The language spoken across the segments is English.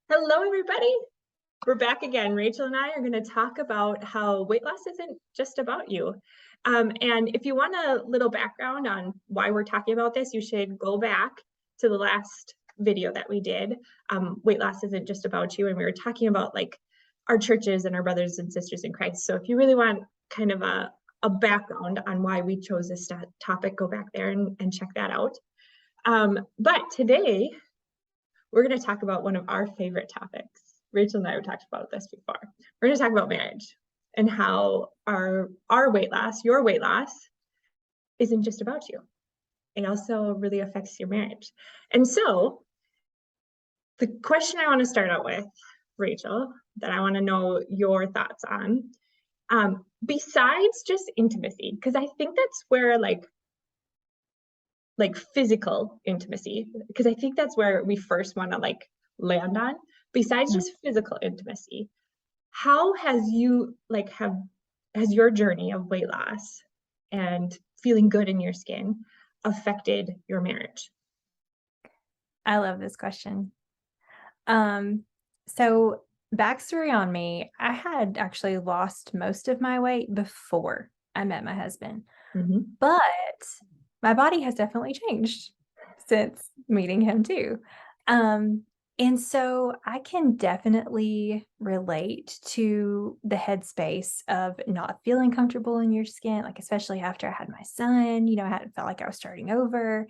Hello, everybody. We're back again. Rachel and I are going to talk about how weight loss isn't just about you. And if you want a little background on why we're talking about this, you should go back to the last video that we did. Weight loss isn't just about you. And we were talking about like our churches and our brothers and sisters in Christ. So if you really want kind of a background on why we chose this topic, go back there and check that out. But today, we're going to talk about one of our favorite topics. Rachel and I have talked about this before. We're going to talk about marriage and how our weight loss, your weight loss, isn't just about you. It also really affects your marriage. And so the question I want to start out with, Rachel, that I want to know your thoughts on, besides just intimacy, because I think that's where like physical intimacy, because I think that's where we first want to like land on. Besides just physical intimacy, how has your journey of weight loss and feeling good in your skin affected your marriage? I love this question. So backstory on me, I had actually lost most of my weight before I met my husband, but my body has definitely changed since meeting him too. And so I can definitely relate to the headspace of not feeling comfortable in your skin, like especially after I had my son, I hadn't felt like I was starting over.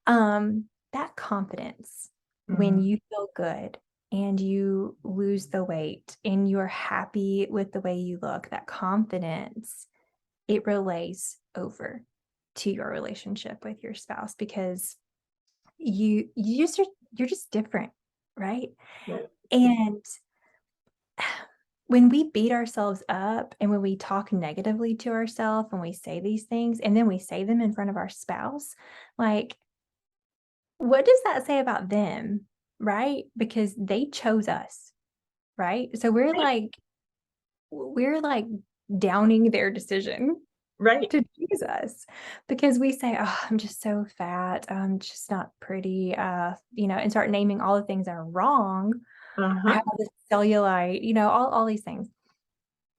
That confidence when you feel good and you lose the weight and you're happy with the way you look, that confidence, it relays over to your relationship with your spouse because you're just different, right? Yeah. And when we beat ourselves up and when we talk negatively to ourselves, when we say these things and then we say them in front of our spouse, like, what does that say about them, right? Because they chose us, right? So we're like downing their decision Right. to choose us because we say, "Oh, I'm just so fat. I'm just not pretty," and start naming all the things that are wrong. I Uh-huh. have this cellulite, all these things.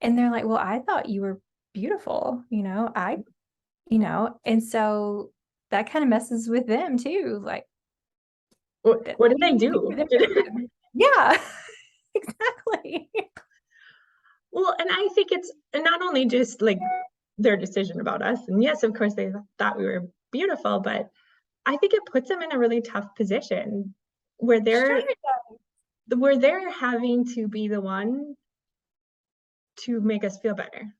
And they're like, "Well, I thought you were beautiful, and so that kind of messes with them too. Like, What did they we do? were their person. Yeah, exactly. Well, and I think it's not only just like their decision about us. And yes, of course, they thought we were beautiful, but I think it puts them in a really tough position where Sure. they're having to be the one to make us feel better.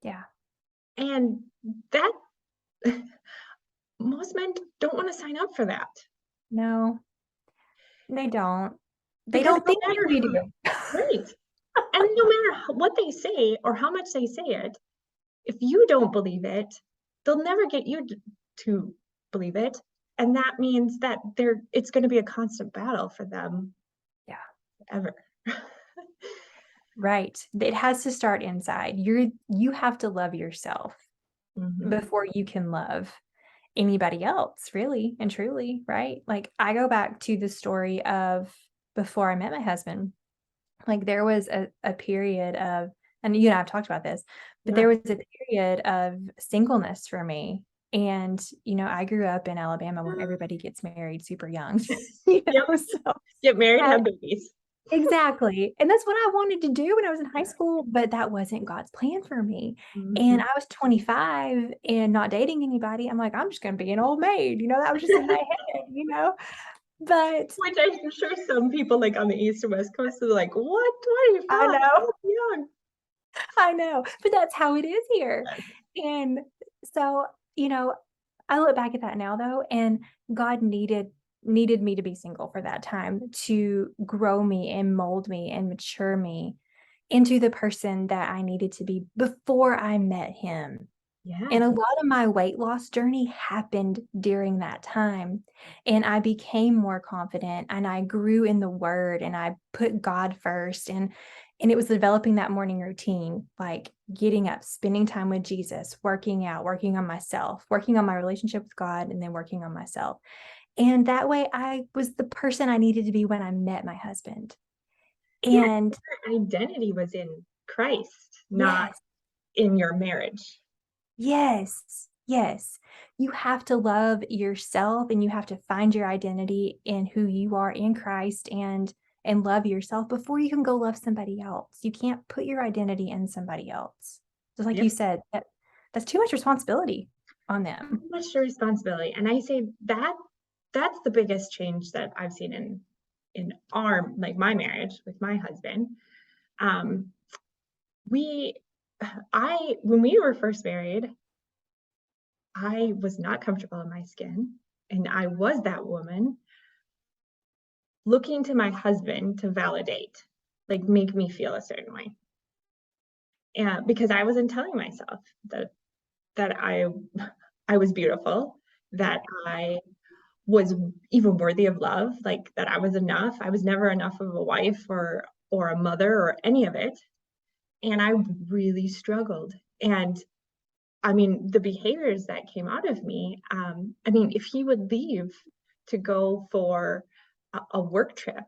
Yeah. And that most men don't want to sign up for that No, they don't. They because don't think like we do. right. And no matter what they say or how much they say it, if you don't believe it, they'll never get you to believe it. And that means that it's going to be a constant battle for them Yeah. ever. Right. It has to start inside. You have to love yourself before you can love anybody else, really and truly, right? Like I go back to the story of before I met my husband. Like there was a period of, and I've talked about this, but Yeah. there was a period of singleness for me. And, I grew up in Alabama where everybody gets married super young, Yep. so Get married, uh, have babies. exactly. And that's what I wanted to do when I was in high school, but that wasn't God's plan for me. And Mhm. I was 25 and not dating anybody. I'm like, I'm just going to be an old maid. That was just in my head. But Which I'm sure some people like on the East and West Coast are like, what? 25? I know. That's young. I know, but that's how it is here. And so, I look back at that now though, and God needed me to be single for that time to grow me and mold me and mature me into the person that I needed to be before I met him. And a Yes. lot of my weight loss journey happened during that time. And I became more confident and I grew in the word and I put God first. And it was developing that morning routine, like getting up, spending time with Jesus, working out, working on myself, working on my relationship with God, and then working on myself. And that way I was the person I needed to be when I met my husband. Yeah, And your identity was in Christ, not yes, in your marriage. yes, yes. You have to love yourself and you have to find your identity in who you are in Christ and love yourself before you can go love somebody else. You can't put your identity in somebody else. Just like Yep. you said, that's too much responsibility on them. Too much responsibility. And I say that's the biggest change that I've seen in our like my marriage with my husband. Um, we I when we were first married, I was not comfortable in my skin. And I was that woman looking to my husband to validate, like make me feel a certain way. And because I wasn't telling myself that I was beautiful, that I was even worthy of love, like that I was enough. I was never enough of a wife or a mother or any of it. And I really struggled. And I mean, the behaviors that came out of me, I mean, if he would leave to go for a work trip,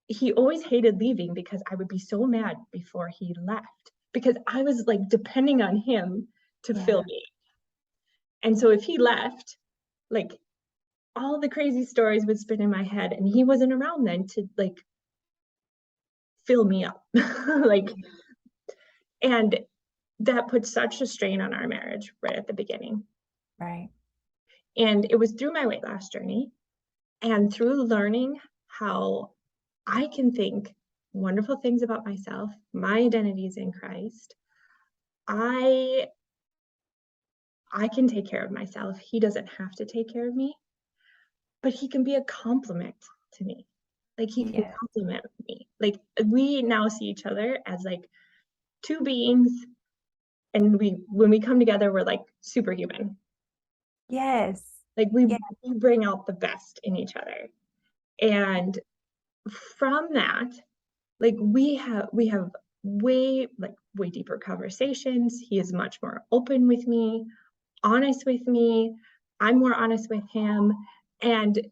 he always hated leaving because I would be so mad before he left because I was like depending on him to fill Yeah, me. And so if he left, like all the crazy stories would spin in my head and he wasn't around then to like fill me up. Like, and that put such a strain on our marriage right at the beginning. right. And it was through my weight loss journey and through learning how I can think wonderful things about myself, my identity is in Christ. I I can take care of myself. He doesn't have to take care of me, but he can be a compliment to me. Like he can Yeah. compliment me. Like we now see each other as like two beings and we when we come together we're like superhuman. Yes. Like Yeah. we bring out the best in each other. And from that, like we have way deeper conversations. He is much more open with me, honest with me. I'm more honest with him. And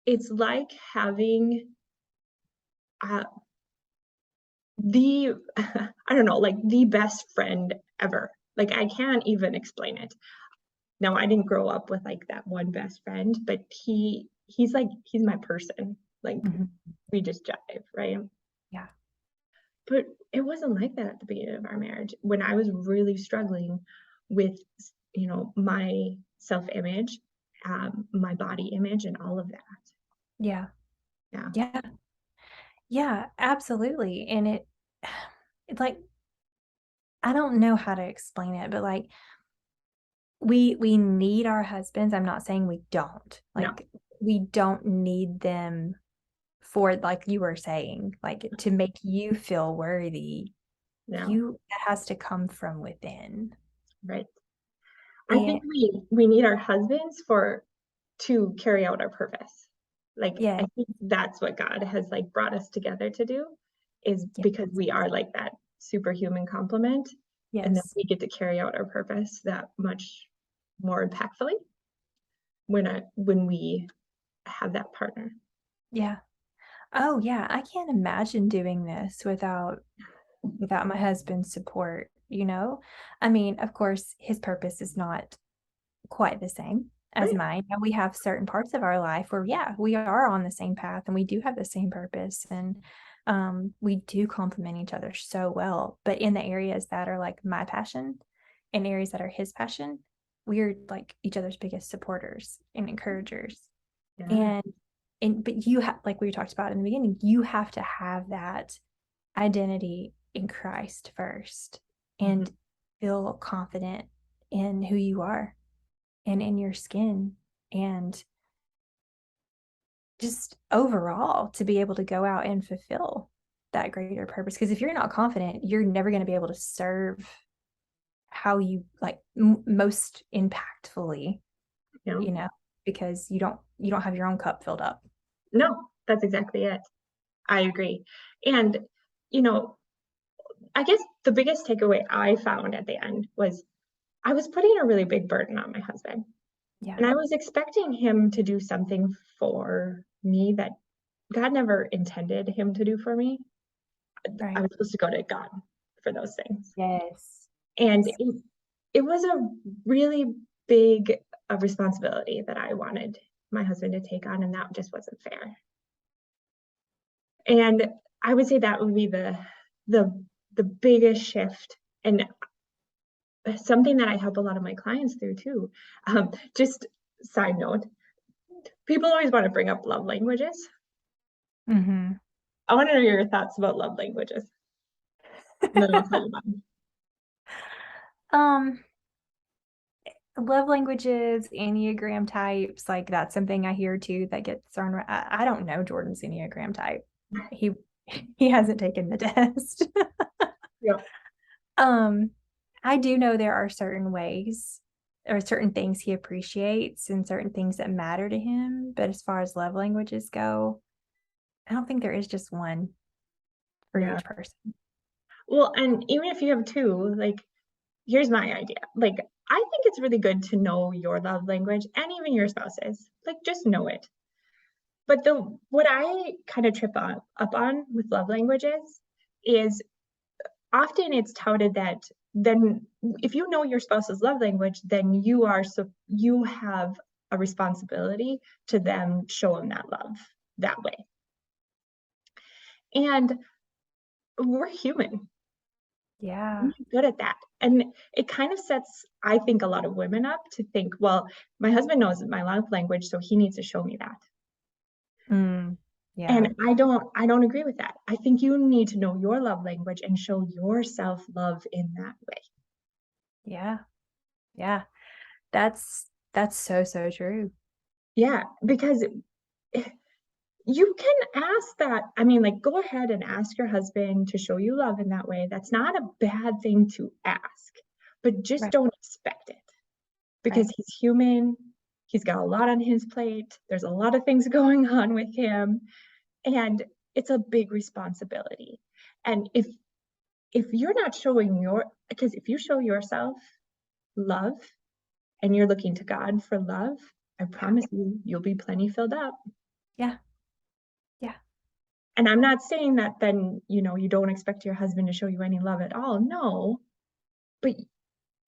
it's like having uh, the I don't know, like the best friend ever. Like I can't even explain it. Now I didn't grow up with like that one best friend, but he's my person. Like Mhm. we just jive, right? Yeah. But it wasn't like that at the beginning of our marriage when I was really struggling with, my self-image, my body image, and all of that. Yeah. Yeah. Yeah. Yeah, absolutely. And it's like I don't know how to explain it, but like we need our husbands. I'm not saying we don't. No, Like we don't need them for like you were saying, like to make you feel worthy. no, You that has to come from within. right. I And think we need our husbands for to carry out our purpose. Like yeah, I think that's what God has like brought us together to do is yeah, because we are like that superhuman complement and then yes. we get to carry out our purpose that much more impactfully when we have that partner. Yeah. Oh yeah, I can't imagine doing this without my husband's support, you know? I mean, of course, his purpose is not quite the same as Right. mine. And we have certain parts of our life where, yeah, we are on the same path and we do have the same purpose. And we do complement each other so well. But in the areas that are like my passion and areas that are his passion, we're like each other's biggest supporters and encouragers. Yeah. And but you have like we talked about in the beginning, you have to have that identity in Christ first Mhm. and feel confident in who you are and in your skin and just overall to be able to go out and fulfill that greater purpose. Because if you're not confident, you're never going to be able to serve how you like most impactfully, you know? because you don't have your own cup filled up. No, that's exactly it. I agree. And, you know, I guess the biggest takeaway I found at the end was I was putting a really big burden on my husband. Yeah, And I was expecting him to do something for me that God never intended him to do for me. I right. was supposed to go to God for those things. Yes. And Yes. it was a really big responsibility that I wanted my husband to take on, and that just wasn't fair. And I would say that would be the the biggest shift, and something that I help a lot of my clients through too. Just side note, people always want to bring up love languages. Mm-hmm. I want to know your thoughts about love languages, and then I'll tell you mine. um Love languages, Enneagram types, like that's something I hear too that gets thrown around. I don't know Jordan's Enneagram type. He he hasn't taken the test. Yeah, um, I do know there are certain ways or certain things he appreciates and certain things that matter to him. But as far as love languages go, I don't think there is just one for yeah. each person. Well, and even if you have two, like, here's my idea. Like, I think it's really good to know your love language and even your spouse's. Like, just know it. But the what I kind of up on with love languages is often it's touted that then if you know your spouse's love language, then you have a responsibility to them show them that love that way. And we're human. Yeah. We're good at that. And it kind of sets, I think, a lot of women up to think, well, my husband knows my love language, so he needs to show me that. Mm, yeah. And I don't agree with that. I think you need to know your love language and show yourself love in that way. Yeah. Yeah. That's so, so true. Yeah, because you can ask that. I mean, like, go ahead and ask your husband to show you love in that way. That's not a bad thing to ask, but just Right. don't expect it because Right. he's human. He's got a lot on his plate. There's a lot of things going on with him, and it's a big responsibility. And if you're not showing because if you show yourself love and you're looking to God for love, I Yeah. promise you'll be plenty filled up. Yeah. Yeah. And I'm not saying that then, you don't expect your husband to show you any love at all. No, but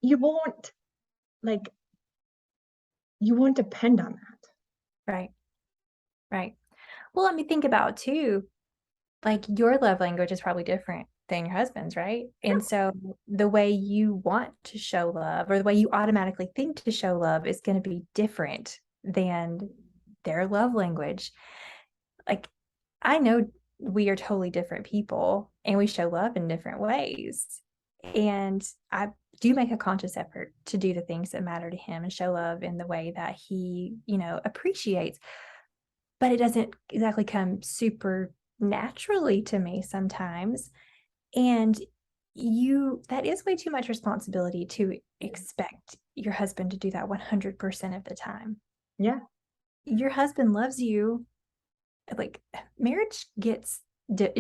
you won't like you won't depend on that. Right. Right. Well, let me think about too, like your love language is probably different than your husband's, right? Yeah, And so the way you want to show love or the way you automatically think to show love is going to be different than their love language. Like, I know we are totally different people and we show love in different ways. And I do make a conscious effort to do the things that matter to him and show love in the way that he, appreciates, but it doesn't exactly come super naturally to me sometimes. And that is way too much responsibility to expect your husband to do that 100% of the time. yeah, Your husband loves you. Like, marriage it's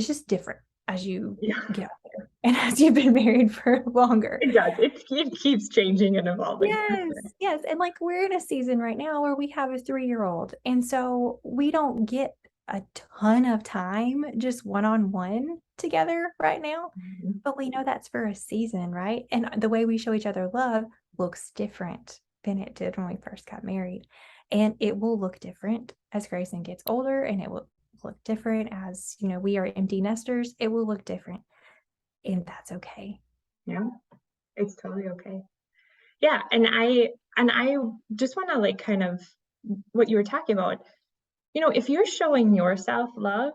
just different as you yeah. get older and as you've been married for longer. It does. It keeps changing and evolving for Yes, sure. yes, and, like, we're in a season right now where we have a 3-year-old, and so we don't get a ton of time just one-on-one together right now, Mhm. but we know that's for a season, right? And the way we show each other love looks different than it did when we first got married, and it will look different as Grayson gets older, and it will look different as, we are empty nesters. It will look different, and that's okay. Yeah, it's totally okay. Yeah, and I just want to like kind of what you were talking about. If you're showing yourself love,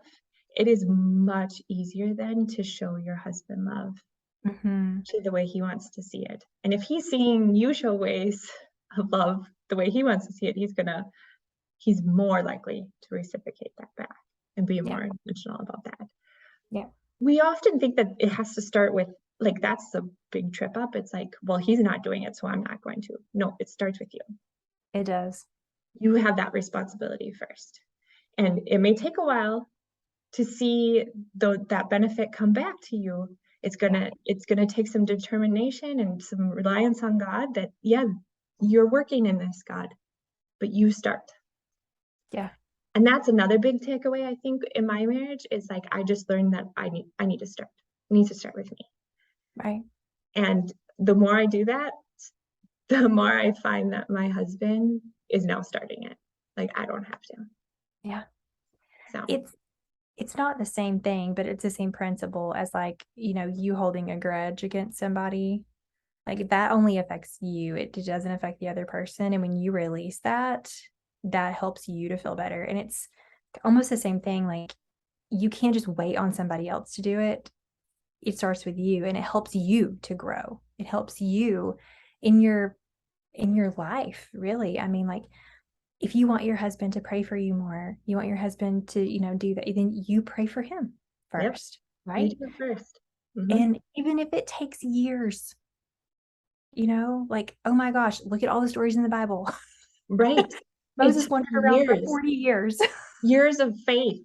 it is much easier then to show your husband love Mhm. to the way he wants to see it. And if he's seeing you show ways of love the way he wants to see it, he's more likely to reciprocate that back and be Yeah, more intentional about that. yeah. We often think that it has to start with like, that's the big trip up. It's like, well, he's not doing it, so I'm not going to. No, it starts with you. It does. You have that responsibility first. And it may take a while to see that benefit come back to you. It's gonna take some determination and some reliance on God that, yeah, you're working in this, God, but you start. Yeah. And that's another big takeaway, I think, in my marriage is like, I just learned that I need to start. It needs to start with me. Right. And the more I do that, the more I find that my husband is now starting it. Like, I don't have to. Yeah. So It's not the same thing, but it's the same principle as like, you holding a grudge against somebody. Like that only affects you. It doesn't affect the other person. And when you release that, that helps you to feel better. And it's almost the same thing. Like you can't just wait on somebody else to do it. It starts with you and it helps you to grow. It helps you in your life, really. I mean, like if you want your husband to pray for you more, you want your husband to, do that, then you pray for him yep, first, you right? do it first. And even if it takes years, like, oh my gosh, look at all the stories in the Bible. Right. Moses It's wandered around for years, 40 years. years of faith,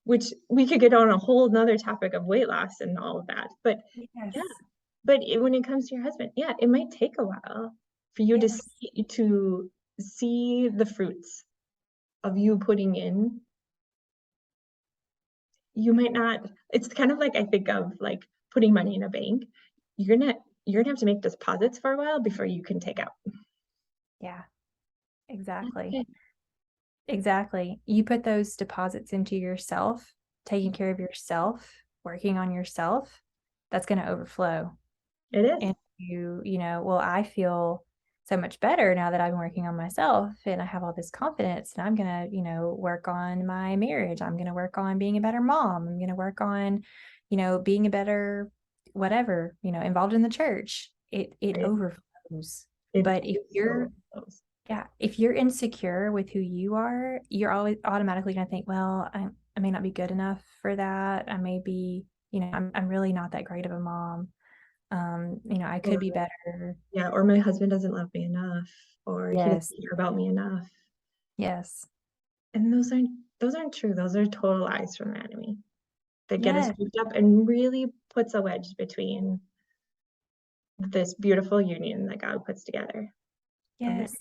which we could get on a whole nother topic of weight loss and all of that. But Yes. yeah, but when it comes to your husband, yeah, it might take a while for you Yes. to see the fruits of you putting in. You might not, it's kind of like I think of like putting money in a bank. You're gonna have to make deposits for a while before you can take out. Yeah, exactly. Okay. Exactly. You put those deposits into yourself, taking care of yourself, working on yourself, that's going to overflow. It is. And well, I feel so much better now that I've been working on myself and I have all this confidence and I'm going to, work on my marriage. I'm going to work on being a better mom. I'm going to work on, being a better whatever, involved in the church. It Right. overflows. It But if so you're yeah, if you're insecure with who you are, you're always automatically going to think, well, I may not be good enough for that. I may be, I'm really not that great of a mom. I could or be better. yeah, or my husband doesn't love me enough, or he doesn't Yes. care about me enough. Yes. And those aren't true. Those are total lies from the enemy that get us Yes. hooked up and really puts a wedge between this beautiful union that God puts together. A Yes. marriage.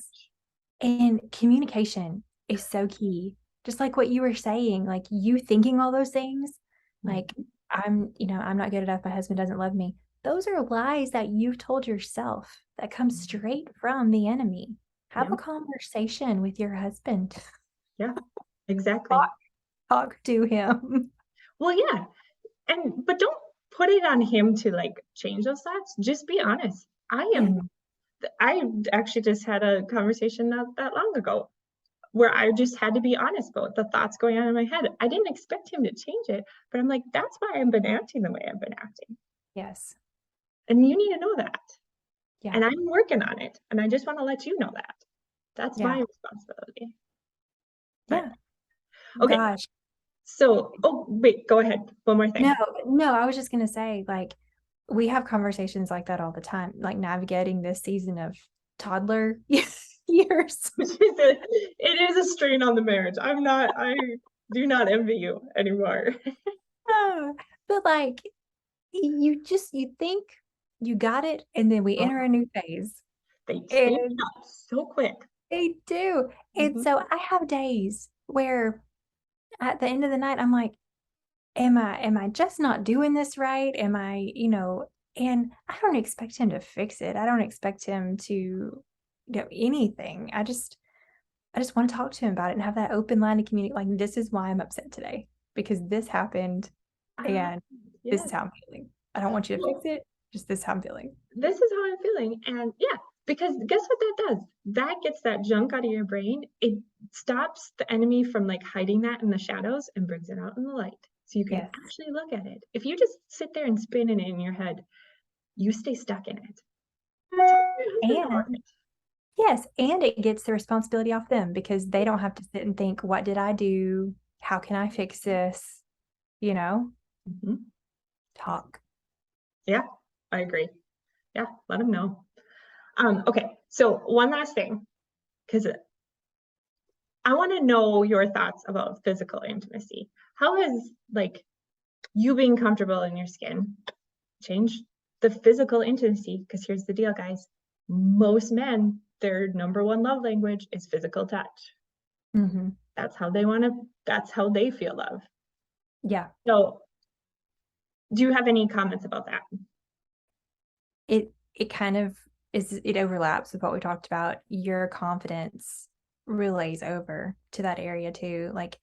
And communication is so key. Just like what you were saying, like you thinking all those things, like Mhm. I'm not good enough, my husband doesn't love me. Those are lies that you've told yourself that come straight from the enemy. Have Yeah, a conversation with your husband. yeah, exactly. Talk, talk to him. Well, yeah, but don't put it on him to like change those thoughts. Just be honest. Yeah. I actually just had a conversation not that long ago where I just had to be honest about the thoughts going on in my head. I didn't expect him to change it, but I'm like, that's why I've been acting the way I've been acting. Yes. And you need to know that. Yeah. And I'm working on it. And I just want to let you know that. That's Yeah. my responsibility. But Yeah. okay. Gosh. So, oh, wait, go ahead. One more No, thing. no, I was just gonna say, like, we have conversations like that all the time, like navigating this season of toddler years. It is a strain on the marriage. I do not envy you anymore. Ah, but like you think you got it, and then we enter a new phase. They change And up so quick. they do. And Mhm. so I have days where at the end of the night I'm like, am I just not doing this right? Am I, and I don't expect him to fix it. I don't expect him to anything. I just want to talk to him about it and have that open line of community. Like, this is why I'm upset today because this happened Ah, and this is yes. how I'm feeling. I don't want you to fix Well, it. Just this is how I'm feeling. this is how I'm feeling. And yeah, because guess what that does? That gets that junk out of your brain. It stops the enemy from like hiding that in the shadows and brings it out in the light. So you can Yes. actually look at it. If you just sit there and spin it in your head, you stay stuck in it. Talk to your husband about And it. yes, and it gets the responsibility off them because they don't have to sit and think, what did I do? How can I fix this? You know, Mhm. talk. Yeah. I agree. Yeah, let them know. Okay, so one last thing, because I want to know your thoughts about physical intimacy. How has like you being comfortable in your skin changed the physical intimacy? Because here's the deal, guys. Most men, their number one love language is physical touch. Mhm. That's how they feel love. Yeah. So do you have any comments about that? It kind of it overlaps with what we talked about. Your confidence relays over to that area too. Like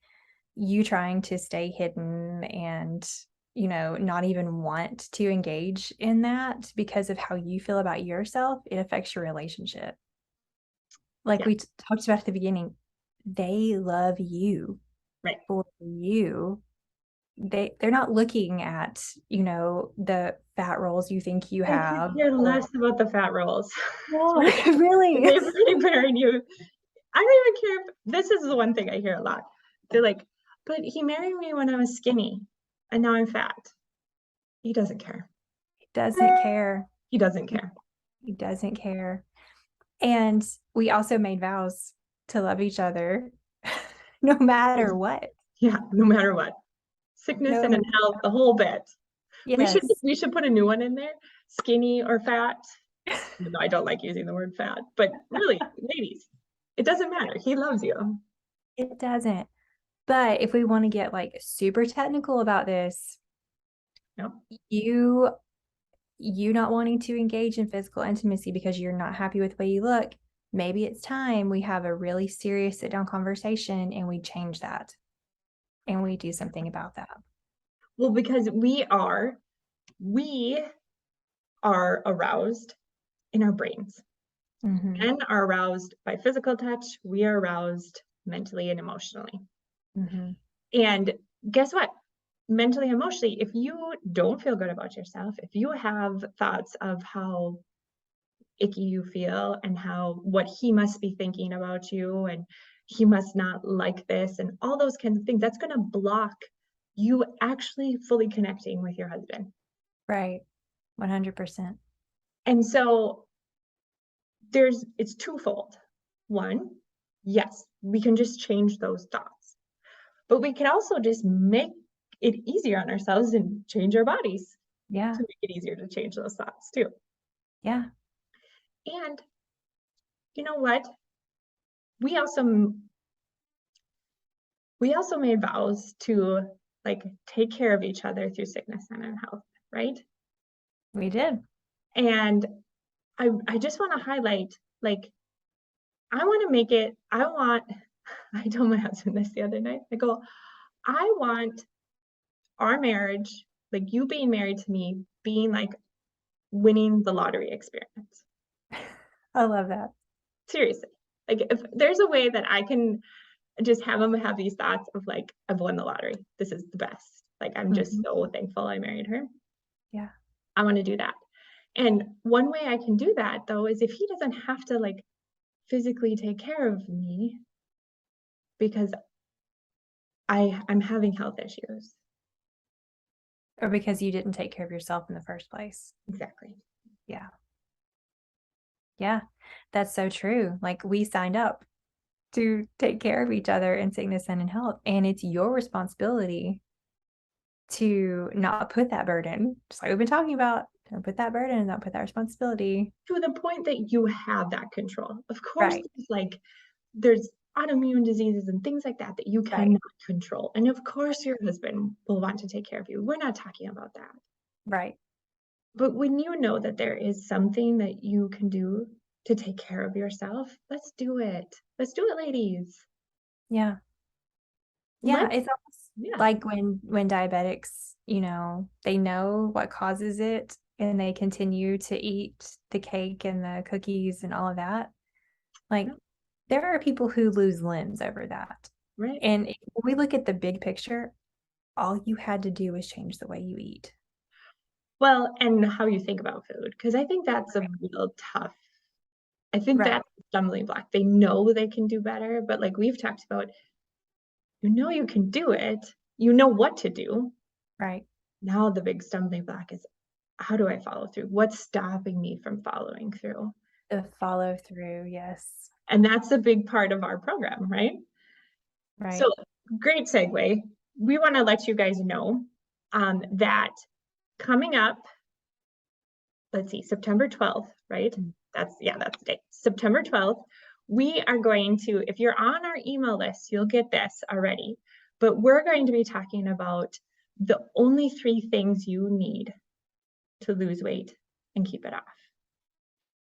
you trying to stay hidden and, not even want to engage in that because of how you feel about yourself, it affects your relationship. Like Yeah, we talked about at the beginning, they love you right. for you. They're not looking at, the fat rolls you think you They could have care or less about the fat rolls. no, Really. really. They've already married you. I don't even care if this is the one thing I hear a lot. They're like, but he married me when I was skinny and now I'm fat. He doesn't care. He doesn't care. He doesn't He, care. he doesn't care. And we also made vows to love each other no matter what. Yeah, no matter what. Sickness and No, in health, the whole bit. We should yes. we should put a new one in there. Skinny or fat. No, I don't like using the word fat, but really, ladies, it doesn't matter. He loves you. It doesn't. But if we want to get like super technical about this, No. you not wanting to engage in physical intimacy because you're not happy with the way you look, maybe it's time we have a really serious sit down conversation and we change that and we do something about that. Well, because we are aroused in our brains. Mm-hmm. Men are aroused by physical touch. We are aroused mentally and emotionally. Mm-hmm. And guess what? Mentally, emotionally, if you don't feel good about yourself, if you have thoughts of how icky you feel and how what he must be thinking about you and he must not like this and all those kinds of things, that's going to block you actually fully connecting with your husband. Right. 100%. And so it's twofold. One, yes, we can just change those thoughts, but we can also just make it easier on ourselves and change our bodies Yeah. to make it easier to change those thoughts too. Yeah. And you know what? We also we also made vows to like take care of each other through sickness and in health, right? We did. And I just want to highlight like I want I told my husband this the other night. I go, I want our marriage, like you being married to me, being like winning the lottery experience. I love that. Seriously. Like if there's a way that I can just have him have these thoughts of like, I've won the lottery. This is the best. Like I'm just Mm-hmm. so thankful I married her. Yeah. I want to do that. And one way I can do that though is if he doesn't have to like physically take care of me because I'm having health issues. Or because you didn't take care of yourself in the first place. Exactly. Yeah. Yeah. That's so true. Like we signed up to take care of each other in sickness and in health. And it's your responsibility to not put that burden, just like we've been talking about, don't put that burden and not put that responsibility. To the point that you have that control. Of course, Right. there's autoimmune diseases and things like that that you Right. cannot control. And of course, your husband will want to take care of you. We're not talking about that. Right. But when you know that there is something that you can do to take care of yourself, let's do it. Let's do it, ladies. Yeah. Yeah. Let's, It's almost yeah, like when diabetics, they know what causes it and they continue to eat the cake and the cookies and all of that. Like yeah, there are people who lose limbs over that. right. And if we look at the big picture, all you had to do was change the way you eat. Well, and how you think about food, because I think that's a real tough. I think Right. that's a stumbling block. They know they can do better, but like we've talked about, you can do it. You know what to do. Right. Now the big stumbling block is how do I follow through? What's stopping me from following through? The follow through, yes. And that's a big part of our program, right? Right. So great segue. We want to let you guys know that coming up, let's see, September 12th, right? That's the date. September 12th, we are going to, if you're on our email list, you'll get this already, but we're going to be talking about the only 3 things you need to lose weight and keep it off.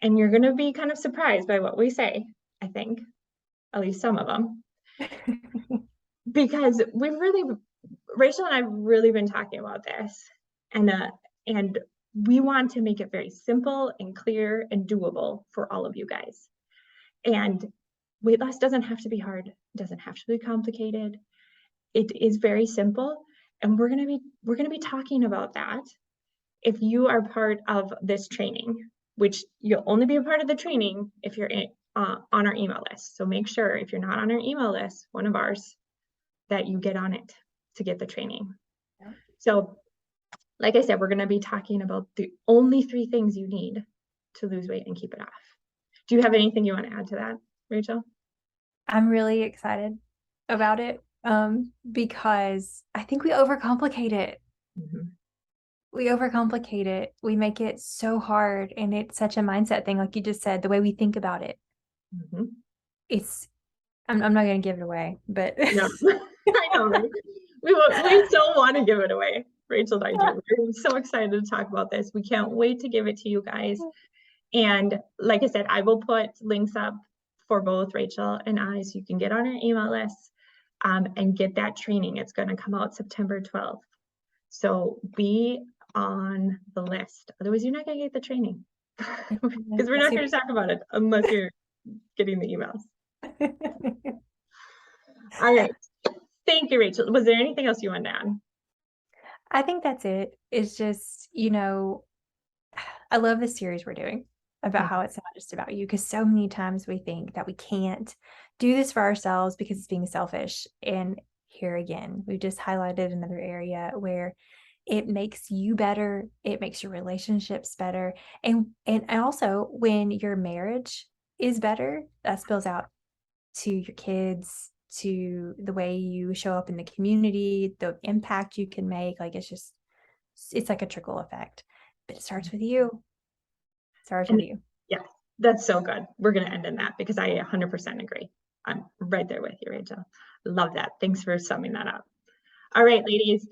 And you're going to be kind of surprised by what we say, I think, at least some of them, because Rachel and I have really been talking about this, and we want to make it very simple and clear and doable for all of you guys. And weight loss doesn't have to be hard. It doesn't have to be complicated. It is very simple. And we're going to be talking about that if you are part of this training, which you'll only be a part of the training if you're on our email list. So make sure if you're not on our email list, one of ours, that you get on it to get the training. Yeah. So like I said, we're going to be talking about the only 3 things you need to lose weight and keep it off. Do you have anything you want to add to that, Rachel? I'm really excited about it because I think we overcomplicate it. Mm-hmm. We overcomplicate it. We make it so hard, and it's such a mindset thing, like you just said, the way we think about it. Mm-hmm. I'm not going to give it away, but no, I know, right? We still want to give it away. Rachel and I do. We're so excited to talk about this. We can't wait to give it to you guys. And like I said, I will put links up for both Rachel and I, so you can get on our email list and get that training. It's going to come out September 12th. So be on the list. Otherwise, you're not going to get the training because we're not going to talk about it unless you're getting the emails. All right. Thank you, Rachel. Was there anything else you wanted to add? I think that's it. It's just, I love the series we're doing about how it's not just about you, because so many times we think that we can't do this for ourselves because it's being selfish. And here again, we just highlighted another area where it makes you better. It makes your relationships better. And also when your marriage is better, that spills out to your kids, to the way you show up in the community, the impact you can make. Like it's like a trickle effect, but it starts with you. Yeah, that's so good. We're going to end on that because I 100% agree. I'm right there with you, Rachel. Love that. Thanks for summing that up. All right, ladies.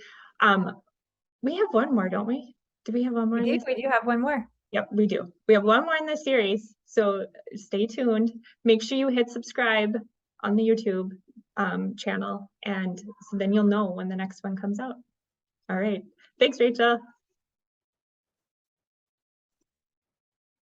We have one more, don't we? Do we have one more? We do have one more. Yep, we do. We have one more in this series. So stay tuned. Make sure you hit subscribe on the YouTube channel, and so then you'll know when the next one comes out. All right. Thanks, Rachel.